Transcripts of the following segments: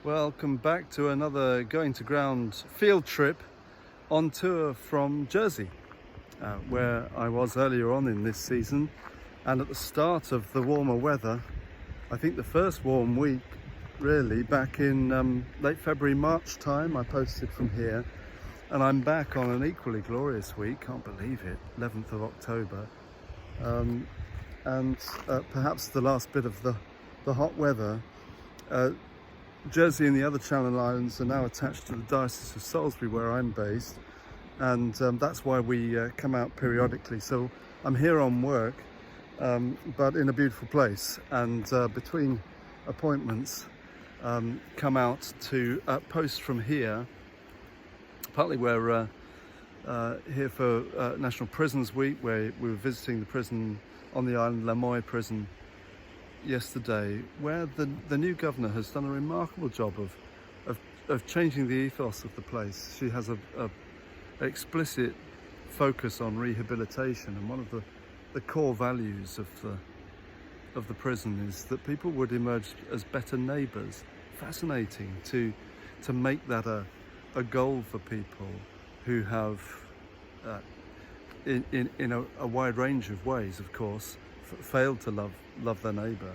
Welcome back to another Going to Ground field trip on tour from Jersey, where I was earlier on in this season, and at the start of the warmer weather. I think the first warm week really back in late February, March time. I posted from here, and I'm back on an equally glorious week, can't believe it, 11th of October, and perhaps the last bit of the hot weather. Jersey and the other Channel Islands are now attached to the Diocese of Salisbury, where I'm based, and that's why we come out periodically. So I'm here on work, but in a beautiful place, and between appointments come out to post from here. Partly we're here for National Prisons Week, where we were visiting the prison on the island, Lamoille Prison, yesterday, where the new governor has done a remarkable job of changing the ethos of the place. She has a explicit focus on rehabilitation, and one of the core values of the prison is that people would emerge as better neighbours. Fascinating to make that a goal for people who have in a wide range of ways, of course, failed to love their neighbour.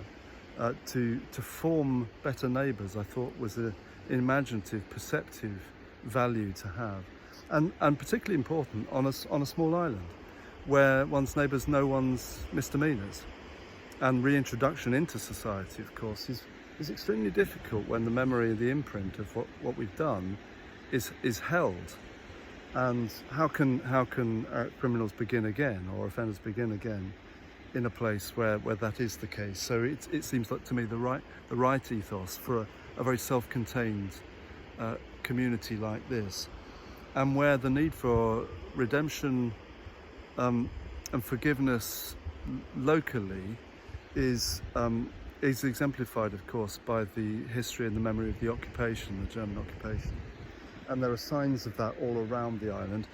To form better neighbours, I thought, was an imaginative, perceptive value to have, and particularly important on a small island, where one's neighbours know one's misdemeanours. And reintroduction into society, of course, is extremely difficult when the memory, the imprint of what we've done is held. And how can criminals begin again, or offenders begin again, in a place where that is the case? So it seems like to me the right ethos for a very self-contained community like this, and where the need for redemption and forgiveness locally is exemplified, of course, by the history and the memory of the occupation, the German occupation. And there are signs of that all around the island.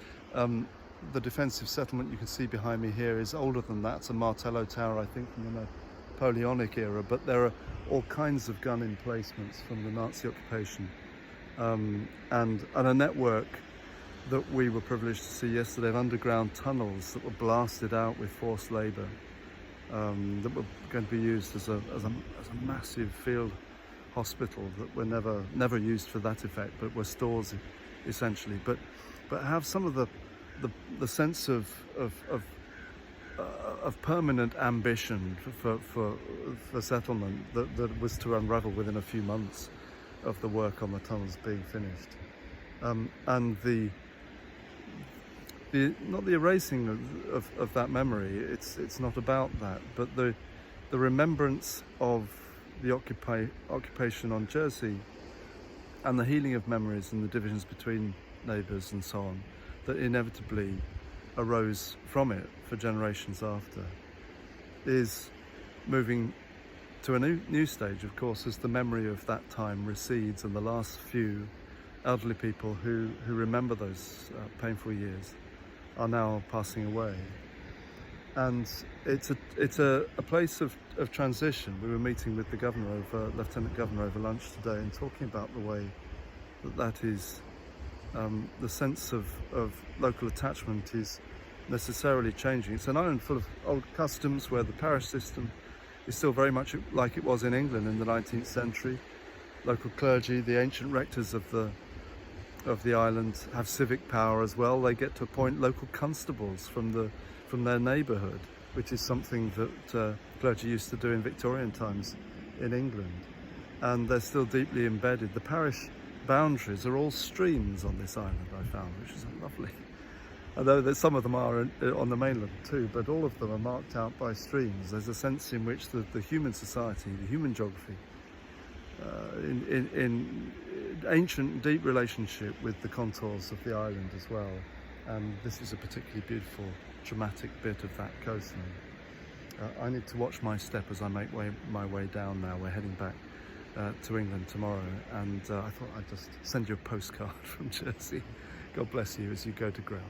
The defensive settlement you can see behind me here is older than that. It's a Martello Tower, I think, from the Napoleonic era, but there are all kinds of gun emplacements from the Nazi occupation, and a network that we were privileged to see yesterday of underground tunnels that were blasted out with forced labour, that were going to be used as a massive field hospital that were never used for that effect, but were stores essentially. But have some of the sense of permanent ambition for settlement that was to unravel within a few months of the work on the tunnels being finished, and the not the erasing of that memory. It's not about that, but the remembrance of the occupation on Jersey, and the healing of memories and the divisions between neighbours and so on that inevitably arose from it for generations after, is moving to a new stage, of course, as the memory of that time recedes and the last few elderly people who remember those painful years are now passing away. And it's a place of transition. We were meeting with the governor, Lieutenant Governor, over lunch today, and talking about the way that is the sense of local attachment is necessarily changing. It's an island full of old customs, where the parish system is still very much like it was in England in the 19th century. Local clergy, the ancient rectors of the island, have civic power as well. They get to appoint local constables from their neighbourhood, which is something that clergy used to do in Victorian times in England. And they're still deeply embedded. The parish boundaries are all streams on this island, I found, which is lovely. Although some of them are on the mainland too, but all of them are marked out by streams. There's a sense in which the human society, the human geography, in ancient, deep relationship with the contours of the island as well. And this is a particularly beautiful, dramatic bit of that coastline. I need to watch my step as I make my way down now. We're heading back to England tomorrow, and I thought I'd just send you a postcard from Jersey. God bless you as you go to ground.